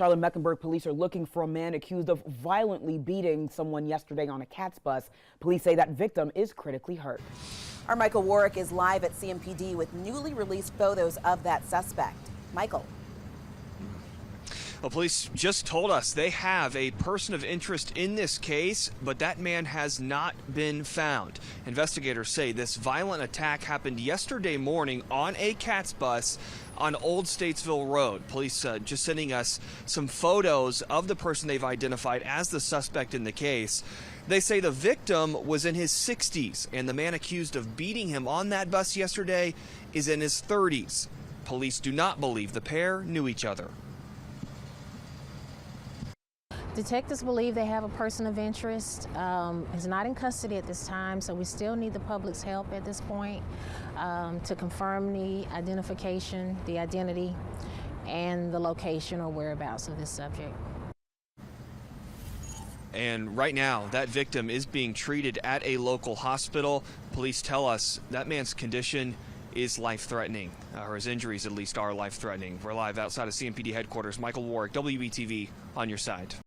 Charlotte-Mecklenburg police are looking for a man accused of violently beating someone yesterday on a CATS bus. Police say that victim is critically hurt. Our Michael Warwick is live at CMPD with newly released photos of that suspect. Michael. Well, police just told us they have a person of interest in this case, but that man has not been found. Investigators say this violent attack happened yesterday morning on a CATS bus on Old Statesville Road. Police just sending us some photos of the person they've identified as the suspect in the case. They say the victim was in his 60s, and the man accused of beating him on that bus yesterday is in his 30s. Police do not believe the pair knew each other. Detectives believe they have a person of interest. He's not in custody at this time, so we still need the public's help at this point to confirm the identification, the identity, and the location or whereabouts of this subject. And right now, that victim is being treated at a local hospital. Police tell us that man's condition is life-threatening, or his injuries at least are life-threatening. We're live outside of CMPD headquarters. Michael Warwick, WBTV, on your side.